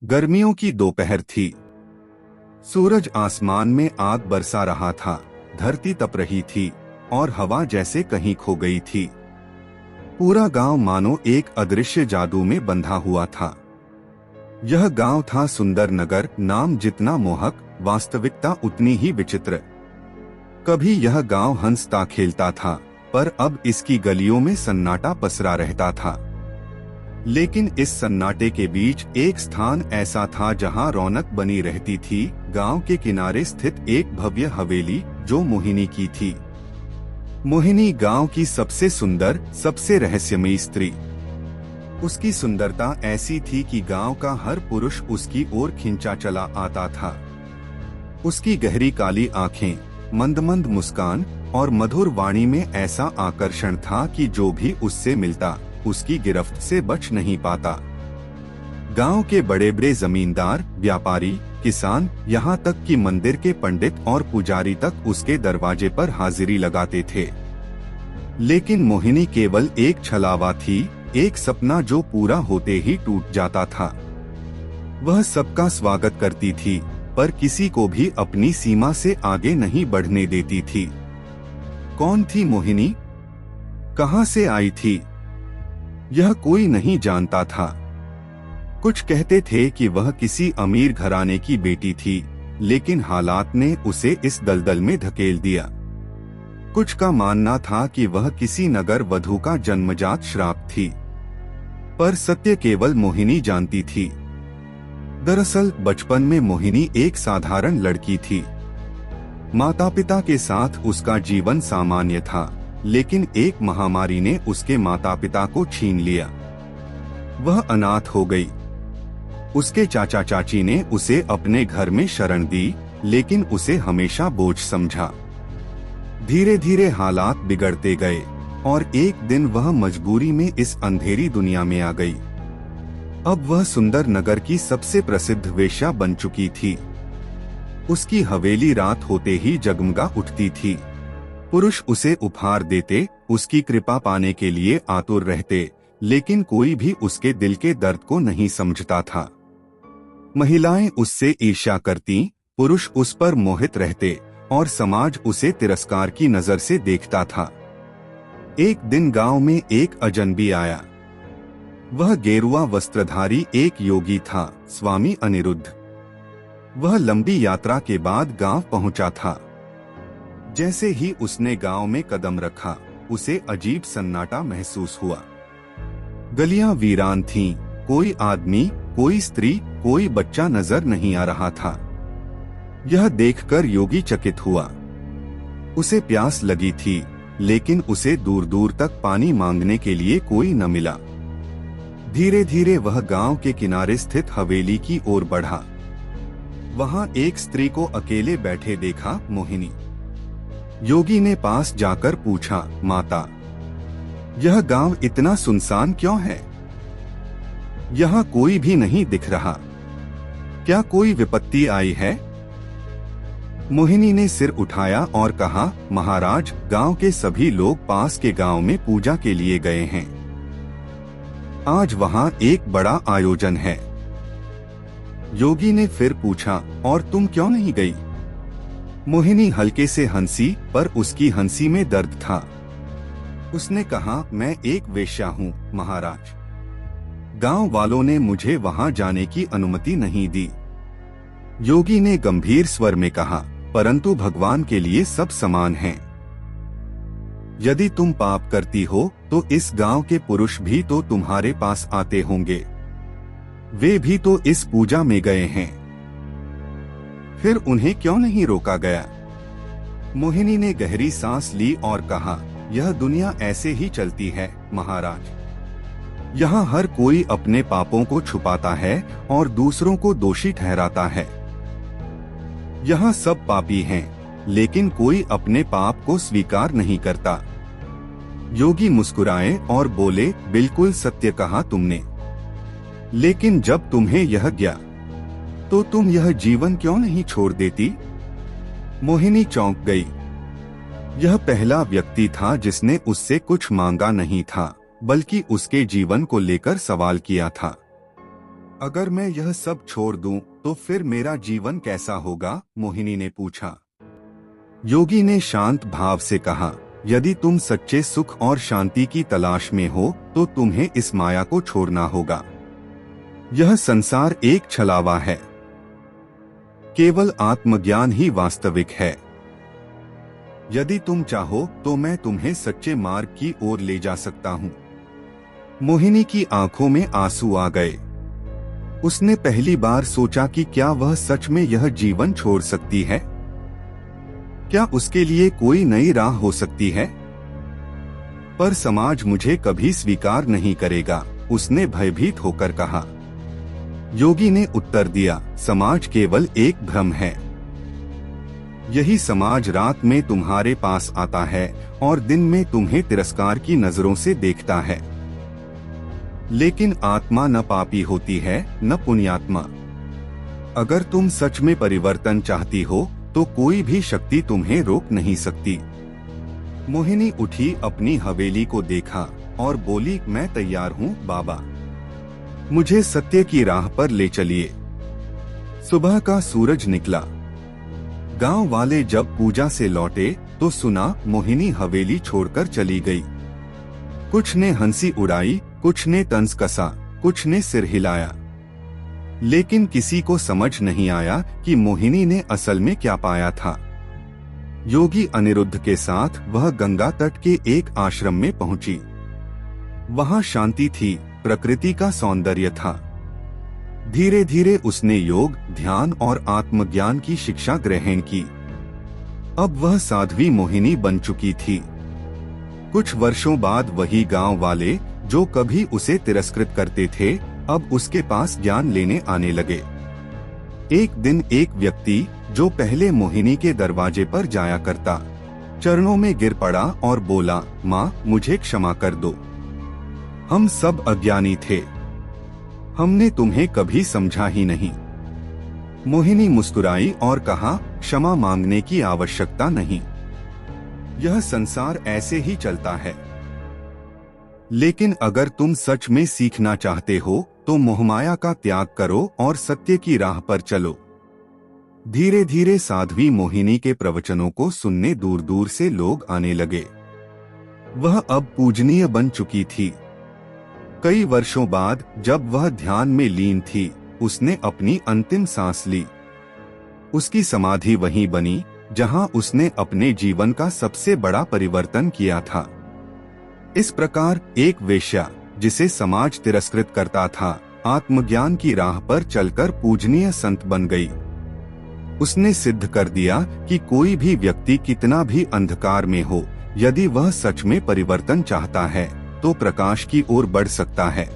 गर्मियों की दोपहर थी। सूरज आसमान में आग बरसा रहा था, धरती तप रही थी और हवा जैसे कहीं खो गई थी। पूरा गांव मानो एक अदृश्य जादू में बंधा हुआ था। यह गांव था सुंदर नगर, नाम जितना मोहक, वास्तविकता उतनी ही विचित्र। कभी यह गांव हंसता खेलता था, पर अब इसकी गलियों में सन्नाटा पसरा रहता था। लेकिन इस सन्नाटे के बीच एक स्थान ऐसा था जहां रौनक बनी रहती थी। गांव के किनारे स्थित एक भव्य हवेली जो मोहिनी की थी। मोहिनी गांव की सबसे सुंदर, सबसे रहस्यमयी स्त्री। उसकी सुंदरता ऐसी थी कि गांव का हर पुरुष उसकी ओर खिंचा चला आता था। उसकी गहरी काली आंखें, मंद मंद मुस्कान और मधुर वाणी में ऐसा आकर्षण था कि जो भी उससे मिलता उसकी गिरफ्त से बच नहीं पाता। गांव के बड़े बड़े जमींदार, व्यापारी, किसान, यहाँ तक कि मंदिर के पंडित और पुजारी तक उसके दरवाजे पर हाजिरी लगाते थे। लेकिन मोहिनी केवल एक छलावा थी, एक सपना जो पूरा होते ही टूट जाता था। वह सबका स्वागत करती थी, पर किसी को भी अपनी सीमा से आगे नहीं बढ़ने देती थी। कौन थी मोहिनी? कहां से आई थी? यह कोई नहीं जानता था। कुछ कहते थे कि वह किसी अमीर घराने की बेटी थी, लेकिन हालात ने उसे इस दलदल में धकेल दिया। कुछ का मानना था कि वह किसी नगर वधू का जन्मजात श्राप थी, पर सत्य केवल मोहिनी जानती थी। दरअसल बचपन में मोहिनी एक साधारण लड़की थी। माता पिता के साथ उसका जीवन सामान्य था, लेकिन एक महामारी ने उसके माता पिता को छीन लिया। वह अनाथ हो गई। उसके चाचा चाची ने उसे अपने घर में शरण दी, लेकिन उसे हमेशा बोझ समझा। धीरे धीरे हालात बिगड़ते गए और एक दिन वह मजबूरी में इस अंधेरी दुनिया में आ गई। अब वह सुंदर नगर की सबसे प्रसिद्ध वेश्या बन चुकी थी। उसकी हवेली रात होते ही जगमगा उठती थी। पुरुष उसे उपहार देते, उसकी कृपा पाने के लिए आतुर रहते, लेकिन कोई भी उसके दिल के दर्द को नहीं समझता था। महिलाएं उससे ईर्ष्या करती, पुरुष उस पर मोहित रहते और समाज उसे तिरस्कार की नजर से देखता था। एक दिन गांव में एक अजनबी आया। वह गेरुआ वस्त्रधारी एक योगी था, स्वामी अनिरुद्ध। वह लंबी यात्रा के बाद गांव पहुंचा था। जैसे ही उसने गांव में कदम रखा, उसे अजीब सन्नाटा महसूस हुआ। गलियां वीरान थीं, कोई आदमी, कोई स्त्री, कोई बच्चा नजर नहीं आ रहा था। यह देखकर योगी चकित हुआ। उसे प्यास लगी थी, लेकिन उसे दूर दूर तक पानी मांगने के लिए कोई न मिला। धीरे धीरे वह गांव के किनारे स्थित हवेली की ओर बढ़ा। वहां एक स्त्री को अकेले बैठे देखा, मोहिनी। योगी ने पास जाकर पूछा, माता, यह गांव इतना सुनसान क्यों है? यहाँ कोई भी नहीं दिख रहा। क्या कोई विपत्ति आई है? मोहिनी ने सिर उठाया और कहा, महाराज, गांव के सभी लोग पास के गांव में पूजा के लिए गए हैं। आज वहां एक बड़ा आयोजन है। योगी ने फिर पूछा, और तुम क्यों नहीं गई? मोहिनी हल्के से हंसी, पर उसकी हंसी में दर्द था। उसने कहा, मैं एक वेश्या हूँ, महाराज। गांव वालों ने मुझे वहां जाने की अनुमति नहीं दी। योगी ने गंभीर स्वर में कहा, परंतु भगवान के लिए सब समान हैं। यदि तुम पाप करती हो तो इस गांव के पुरुष भी तो तुम्हारे पास आते होंगे। वे भी तो इस पूजा में गए हैं। फिर उन्हें क्यों नहीं रोका गया? मोहिनी ने गहरी सांस ली और कहा, यह दुनिया ऐसे ही चलती है, महाराज। यहाँ हर कोई अपने पापों को छुपाता है और दूसरों को दोषी ठहराता है। यहाँ सब पापी हैं, लेकिन कोई अपने पाप को स्वीकार नहीं करता। योगी मुस्कुराए और बोले, बिल्कुल सत्य कहा तुमने। लेकिन जब तुम्हें यह ज्ञा तो तुम यह जीवन क्यों नहीं छोड़ देती? मोहिनी चौंक गई। यह पहला व्यक्ति था जिसने उससे कुछ मांगा नहीं था, बल्कि उसके जीवन को लेकर सवाल किया था। अगर मैं यह सब छोड़ दूं, तो फिर मेरा जीवन कैसा होगा? मोहिनी ने पूछा। योगी ने शांत भाव से कहा, यदि तुम सच्चे सुख और शांति की तलाश में हो, तो तुम्हें इस माया को छोड़ना होगा। यह संसार एक छलावा है। केवल आत्मज्ञान ही वास्तविक है। यदि तुम चाहो तो मैं तुम्हें सच्चे मार्ग की ओर ले जा सकता हूँ। मोहिनी की आंखों में आंसू आ गए। उसने पहली बार सोचा कि क्या वह सच में यह जीवन छोड़ सकती है? क्या उसके लिए कोई नई राह हो सकती है? पर समाज मुझे कभी स्वीकार नहीं करेगा, उसने भयभीत होकर कहा। योगी ने उत्तर दिया, समाज केवल एक भ्रम है। यही समाज रात में तुम्हारे पास आता है और दिन में तुम्हें तिरस्कार की नजरों से देखता है। लेकिन आत्मा न पापी होती है न पुण्यात्मा। अगर तुम सच में परिवर्तन चाहती हो तो कोई भी शक्ति तुम्हें रोक नहीं सकती। मोहिनी उठी, अपनी हवेली को देखा और बोली, मैं तैयार हूँ बाबा, मुझे सत्य की राह पर ले चलिए। सुबह का सूरज निकला। गांव वाले जब पूजा से लौटे तो सुना मोहिनी हवेली छोड़कर चली गई। कुछ ने हंसी उड़ाई, कुछ ने तंज कसा, कुछ ने सिर हिलाया, लेकिन किसी को समझ नहीं आया कि मोहिनी ने असल में क्या पाया था। योगी अनिरुद्ध के साथ वह गंगा तट के एक आश्रम में पहुंची। वहां शांति थी, प्रकृति का सौंदर्य था। धीरे धीरे उसने योग, ध्यान और आत्मज्ञान की शिक्षा ग्रहण की। अब वह साध्वी मोहिनी बन चुकी थी। कुछ वर्षों बाद वही गांव वाले जो कभी उसे तिरस्कृत करते थे, अब उसके पास ज्ञान लेने आने लगे। एक दिन एक व्यक्ति जो पहले मोहिनी के दरवाजे पर जाया करता, चरणों में गिर पड़ा और बोला, माँ, मुझे क्षमा कर दो। हम सब अज्ञानी थे, हमने तुम्हें कभी समझा ही नहीं। मोहिनी मुस्कुराई और कहा, क्षमा मांगने की आवश्यकता नहीं, यह संसार ऐसे ही चलता है। लेकिन अगर तुम सच में सीखना चाहते हो तो मोहमाया का त्याग करो और सत्य की राह पर चलो। धीरे धीरे साध्वी मोहिनी के प्रवचनों को सुनने दूर दूर से लोग आने लगे। वह अब पूजनीय बन चुकी थी। कई वर्षों बाद जब वह ध्यान में लीन थी, उसने अपनी अंतिम सांस ली। उसकी समाधि वहीं बनी जहां उसने अपने जीवन का सबसे बड़ा परिवर्तन किया था। इस प्रकार एक वेश्या जिसे समाज तिरस्कृत करता था, आत्मज्ञान की राह पर चलकर पूजनीय संत बन गई। उसने सिद्ध कर दिया कि कोई भी व्यक्ति कितना भी अंधकार में हो, यदि वह सच में परिवर्तन चाहता है तो प्रकाश की ओर बढ़ सकता है।